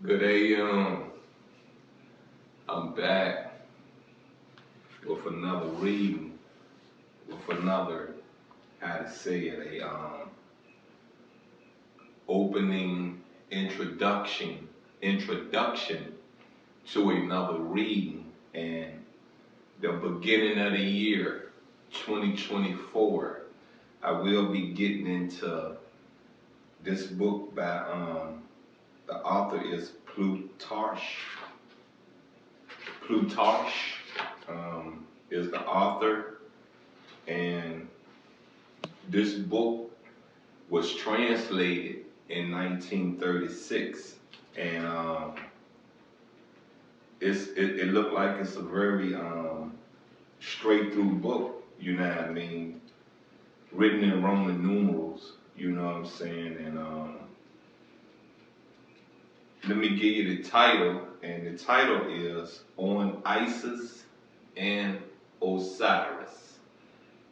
Good AM. I'm back with another reading, with another, how to say it, opening introduction to another reading. And the beginning of the year, 2024, I will be getting into this book by, the author is Plutarch. Is the author, and this book was translated in 1936, and it looked like it's a very straight through book, you know what I mean, written in Roman numerals, you know what I'm saying, and let me give you the title, and the title is On Isis and Osiris.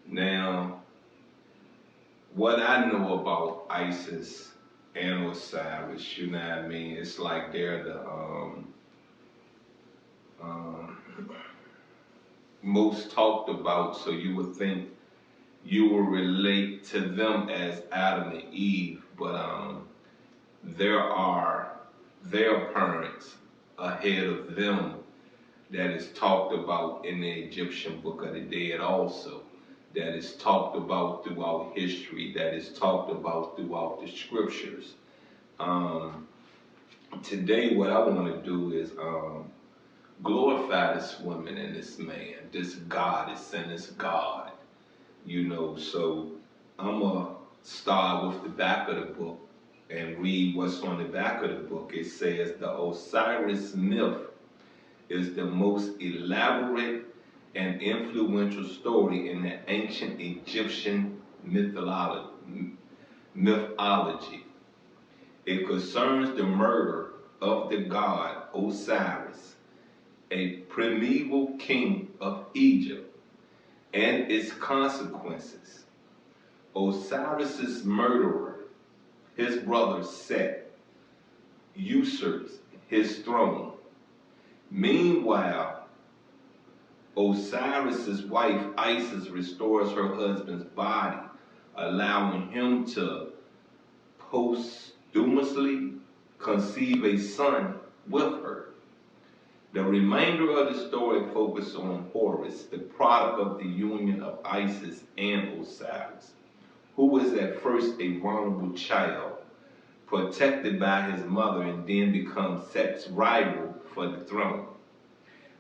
Now, what I know about Isis and Osiris, you know what I mean, it's like they're the most talked about, so you would think you will relate to them as Adam and Eve, but there are their parents ahead of them that is talked about in the Egyptian Book of the Dead also, that is talked about throughout history, that is talked about throughout the scriptures. Today what I want to do is glorify this woman and this man, this goddess and this God, you know. So I'm going to start with the back of the book and read what's on the back of the book. It says the Osiris myth is the most elaborate and influential story in the ancient Egyptian mythology. It concerns the murder of the god Osiris, a primeval king of Egypt, and its consequences. Osiris's murderer, his brother Set, usurps his throne. Meanwhile, Osiris's wife Isis restores her husband's body, allowing him to posthumously conceive a son with her. The remainder of the story focuses on Horus, the product of the union of Isis and Osiris, who was at first a vulnerable child, protected by his mother, and then becomes Set's rival for the throne.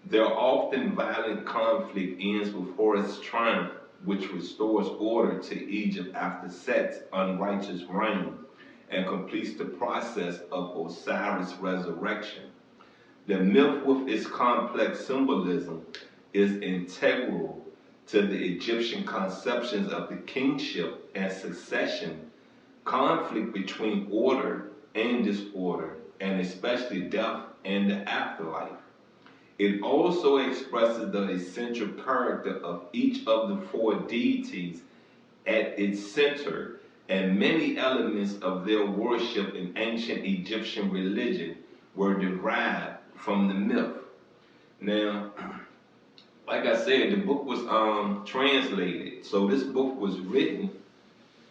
Their often violent conflict ends with Horus' triumph, which restores order to Egypt after Set's unrighteous reign and completes the process of Osiris' resurrection. The myth, with its complex symbolism, is integral to the Egyptian conceptions of the kingship and succession, conflict between order and disorder, and especially death and the afterlife. It also expresses the essential character of each of the four deities at its center, and many elements of their worship in ancient Egyptian religion were derived from the myth. Now, like I said, the book was translated. So this book was written,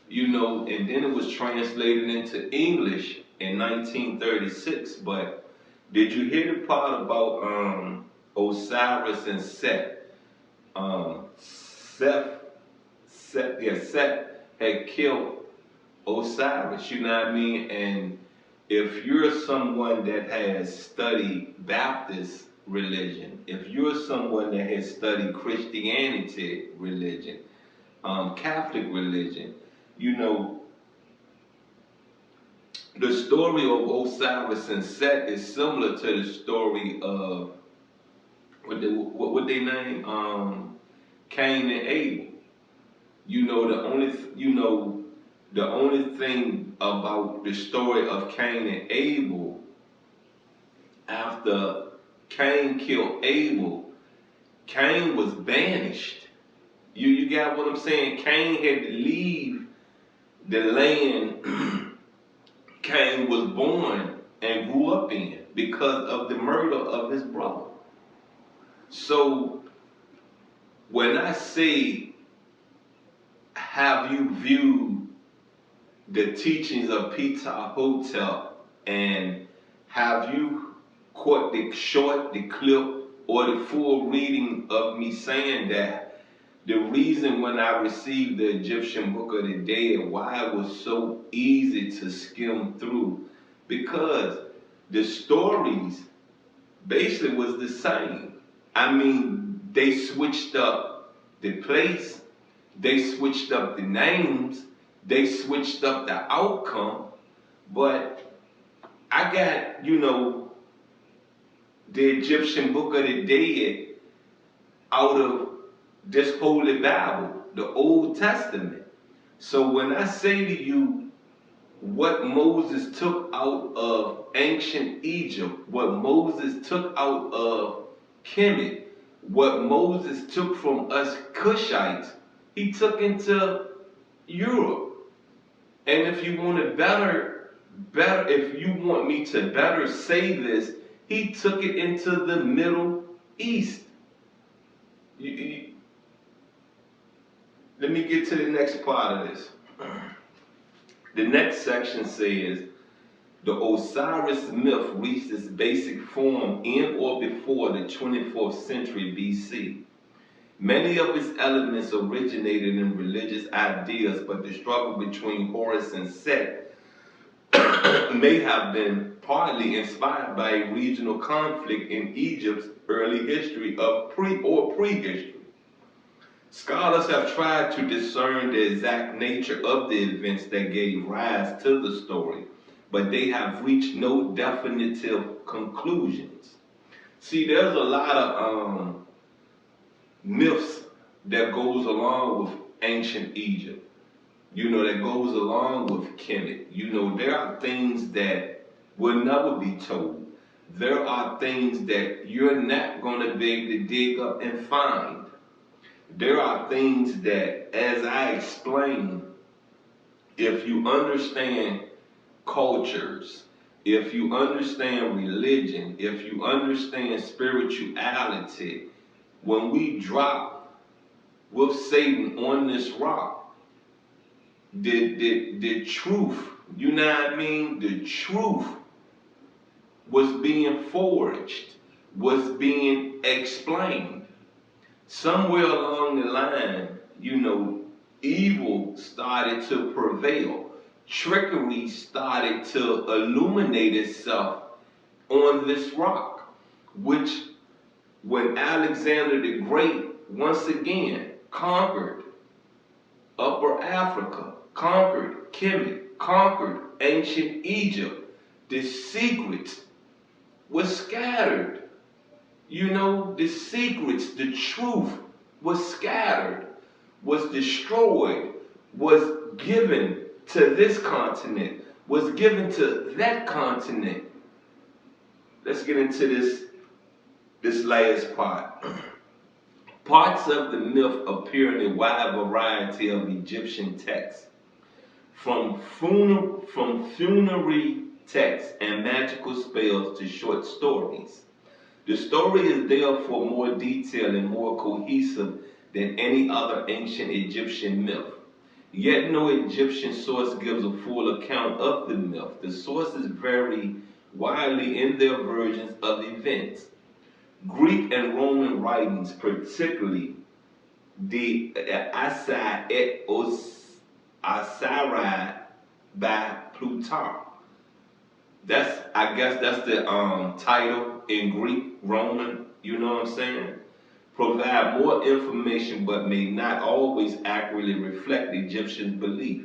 you know, and then it was translated into English in 1936. But did you hear the part about Osiris and Set? Set had killed Osiris, you know what I mean? And if you're someone that has studied Baptist religion, if you're someone that has studied Christianity religion, Catholic religion, you know, the story of Osiris and Set is similar to the story of what they name Cain and Abel. You know, the only thing about the story of Cain and Abel, after Cain killed Abel, Cain was banished. You got what I'm saying? Cain had to leave the land Cain was born and grew up in. because of the murder of his brother. So when I say, have you viewed the teachings of Peter Hotel, and have you caught the short, the clip, or the full reading of me saying that the reason when I received the Egyptian Book of the Dead, why it was so easy to skim through? Because the stories basically was the same. I mean, they switched up the place, they switched up the names, they switched up the outcome, but I got, the Egyptian Book of the Dead out of this Holy Bible, the Old Testament. So when I say to you, what Moses took out of ancient Egypt, what Moses took out of Kemet, what Moses took from us Cushites, he took into Europe. And if you want to if you want me to better say this, he took it into the Middle East. Let me get to the next part of this. The next section says, the Osiris myth reached its basic form in or before the 24th century BC. Many of its elements originated in religious ideas, but the struggle between Horus and Set may have been partly inspired by a regional conflict in Egypt's early history of prehistory. Scholars have tried to discern the exact nature of the events that gave rise to the story, but they have reached no definitive conclusions. See, there's a lot of myths that goes along with ancient Egypt. That goes along with Kemet. There are things that will never be told. There are things that you're not going to be able to dig up and find. There are things that, as I explained, if you understand cultures, if you understand religion, if you understand spirituality, when we drop with Satan on this rock, the truth, you know what I mean? The truth was being forged, was being explained. Somewhere along the line, evil started to prevail. Trickery started to illuminate itself on this rock, which when Alexander the Great once again conquered Upper Africa, conquered Kemet, conquered ancient Egypt, the secrets were scattered. The secrets, the truth was scattered, was destroyed, was given to this continent, was given to that continent. Let's get into this last part. Parts of the myth appear in a wide variety of Egyptian texts, from funerary texts and magical spells to short stories. The story is therefore more detailed and more cohesive than any other ancient Egyptian myth. Yet no Egyptian source gives a full account of the myth. The sources vary widely in their versions of events. Greek and Roman writings, particularly the Osiris by Plutarch. I guess that's the title in Greek, Roman, you know what I'm saying? Provide more information but may not always accurately reflect Egyptian belief.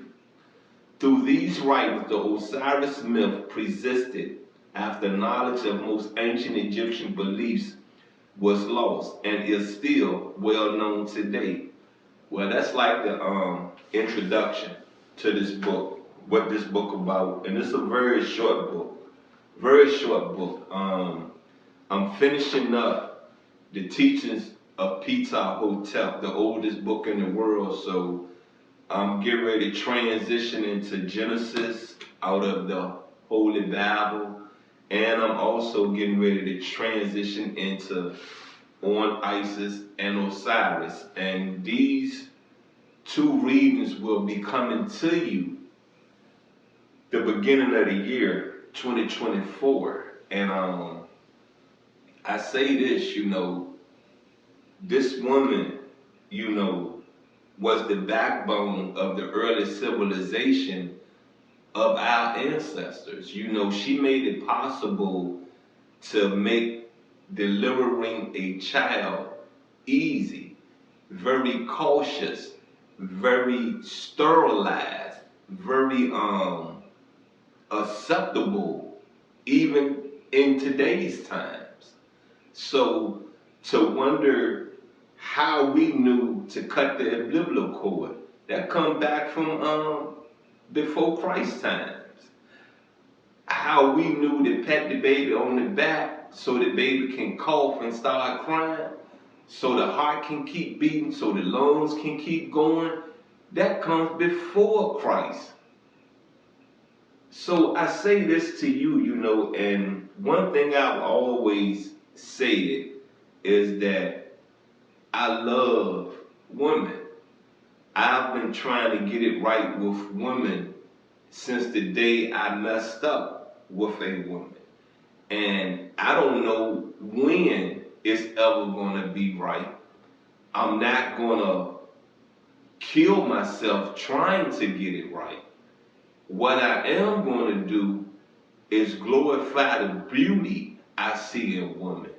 Through these writings, the Osiris myth persisted after knowledge of most ancient Egyptian beliefs was lost and is still well known today. Well, that's like the introduction to this book, what this book about, and it's a very short book. I'm finishing up the teachings of Peter Hotep, the oldest book in the world, so I'm getting ready to transition into Genesis out of the Holy Bible, And I'm also getting ready to transition into on Isis and Osiris. And these two readings will be coming to you the beginning of the year 2024. And I say this, this woman, was the backbone of the early civilization of our ancestors. She made it possible to make delivering a child easy, very cautious, very sterilized, very acceptable, even in today's times. So to wonder how we knew to cut the umbilical cord, that come back from before Christ times. How we knew to pat the baby on the back so the baby can cough and start crying, so the heart can keep beating, so the lungs can keep going, that comes before Christ. So I say this to you, and one thing I've always said is that I love women. I've been trying to get it right with women since the day I messed up with a woman. And I don't know when it's ever going to be right. I'm not going to kill myself trying to get it right. What I am going to do is glorify the beauty I see in women.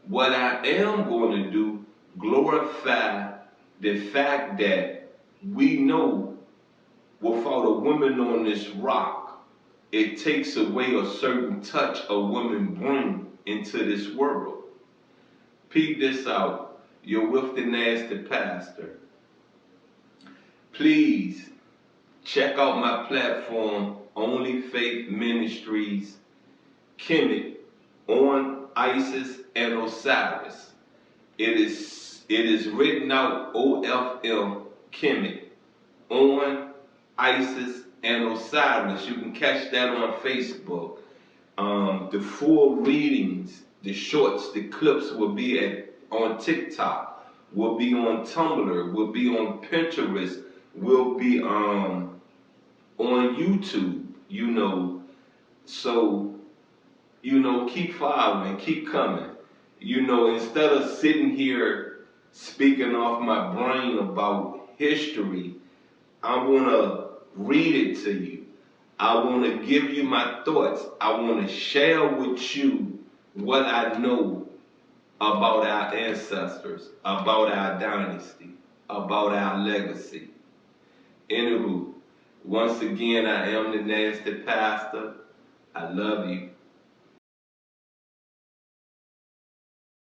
What I am going to do, glorify the fact that we know without a woman on this rock, it takes away a certain touch a woman brings into this world. Peep this out. You're with the nasty pastor. Please check out my platform, Only Faith Ministries, Kemet, on Isis and Osiris. It is written out OFM Kemet, on Isis and Osiris. You can catch that on Facebook. The full readings, the shorts, the clips will be on TikTok, will be on Tumblr, will be on Pinterest, will be on YouTube, So, keep following, keep coming. Instead of sitting here speaking off my brain about history, I want to read it to you. I want to give you my thoughts. I want to share with you what I know about our ancestors, about our dynasty, about our legacy. Anywho, once again, I am the nasty pastor. I love you.